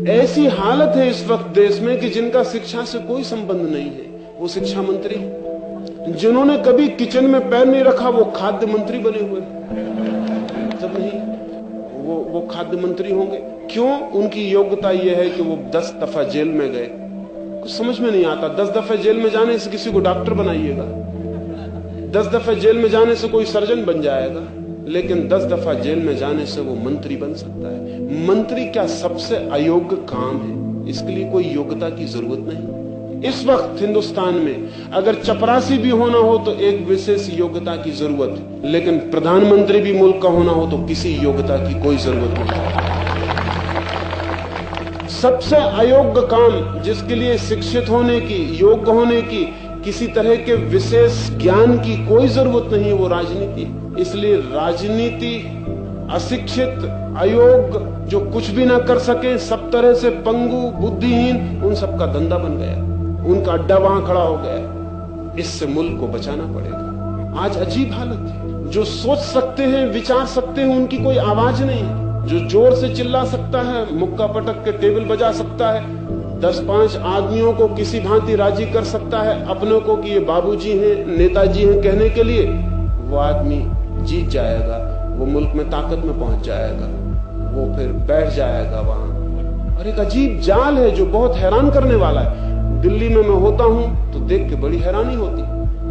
ऐसी हालत है इस वक्त देश में कि जिनका शिक्षा से कोई संबंध नहीं है वो शिक्षा मंत्री, जिन्होंने कभी किचन में पैर नहीं रखा वो खाद्य मंत्री बने हुए। जब नहीं वो खाद्य मंत्री होंगे। क्यों? उनकी योग्यता यह है कि वो 10 दफा जेल में गए। कुछ समझ में नहीं आता। 10 दफा जेल में जाने से किसी को डॉक्टर बनाइएगा, 10 दफा जेल में जाने से कोई सर्जन बन जाएगा, लेकिन 10 दफा जेल में जाने से वो मंत्री बन सकता है। मंत्री क्या सबसे अयोग्य काम है? इसके लिए कोई योग्यता की जरूरत नहीं। इस वक्त हिंदुस्तान में अगर चपरासी भी होना हो तो एक विशेष योग्यता की जरूरत है, लेकिन प्रधानमंत्री भी मुल्क का होना हो तो किसी योग्यता की कोई जरूरत नहीं। सबसे अयोग्य काम जिसके लिए शिक्षित होने की, योग्य होने की, किसी तरह के विशेष ज्ञान की कोई जरूरत नहीं है, वो राजनीति। इसलिए राजनीति अशिक्षित, अयोग्य, जो कुछ भी ना कर सके, सब तरह से पंगु, बुद्धिहीन, उन सबका धंधा बन गया, उनका अड्डा वहां खड़ा हो गया। इससे मुल्क को बचाना पड़ेगा। आज अजीब हालत है। जो सोच सकते हैं, विचार सकते हैं, उनकी कोई आवाज नहीं है। जो जोर से चिल्ला सकता है, मुक्का पटक के टेबल बजा सकता है, 10-5 आदमियों को किसी भांति राजी कर सकता है अपनों को कि ये बाबूजी हैं, नेताजी हैं कहने के लिए, वो आदमी जीत जाएगा, वो मुल्क में ताकत में पहुंच जाएगा, वो फिर बैठ जाएगा वहां। और एक अजीब जाल है जो बहुत हैरान करने वाला है। दिल्ली में मैं होता हूं तो देख के बड़ी हैरानी होती।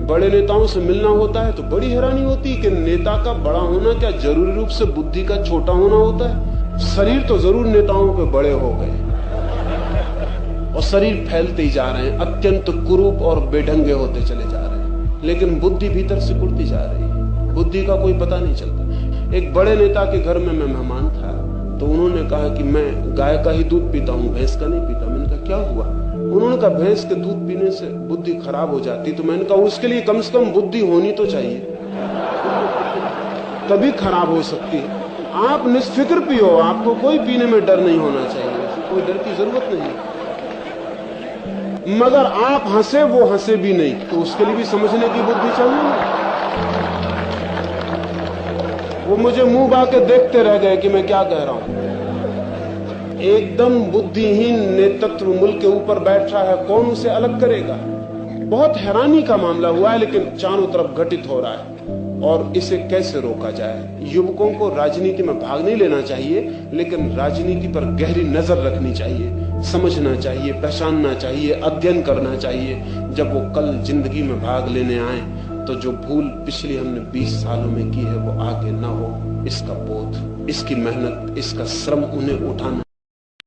बड़े नेताओं से मिलना होता है तो बड़ी हैरानी होती कि नेता का बड़ा होना क्या जरूरी रूप से बुद्धि का छोटा होना होता है? शरीर तो जरूर नेताओं के बड़े हो गए और शरीर फैलते ही जा रहे हैं, अत्यंत कुरूप और बेढंगे होते चले जा रहे हैं, लेकिन बुद्धि भीतर सिकुड़ती जा रही है। बुद्धि का कोई पता नहीं चलता। एक बड़े नेता के घर में मैं मेहमान था तो उन्होंने कहा कि मैं गाय का ही दूध पीता हूँ, भैंस का नहीं पीता। मैंने कहा क्या हुआ? उन्होंने कहा भैंस के दूध पीने से बुद्धि खराब हो जाती। तो मैंने कहा उसके लिए कम से कम बुद्धि होनी तो चाहिए, तभी खराब हो सकती है। आप निष्फिक्र पियो, आपको कोई पीने में डर नहीं होना चाहिए, कोई डर की जरूरत नहीं। मगर आप हंसे, वो हंसे भी नहीं, तो उसके लिए भी समझने की बुद्धि चाहिए। वो मुझे मुंह बा के देखते रह गए कि मैं क्या कह रहा हूं। एकदम बुद्धिहीन नेतृत्व मुल्क के ऊपर बैठ रहा है, कौन उसे अलग करेगा? बहुत हैरानी का मामला हुआ है, लेकिन चारों तरफ घटित हो रहा है। और इसे कैसे रोका जाए? युवकों को राजनीति में भाग नहीं लेना चाहिए, लेकिन राजनीति पर गहरी नजर रखनी चाहिए, समझना चाहिए, पहचानना चाहिए, अध्ययन करना चाहिए। जब वो कल जिंदगी में भाग लेने आए तो जो भूल पिछली हमने 20 सालों में की है वो आगे ना हो, इसका बोध, इसकी मेहनत, इसका श्रम उन्हें उठाना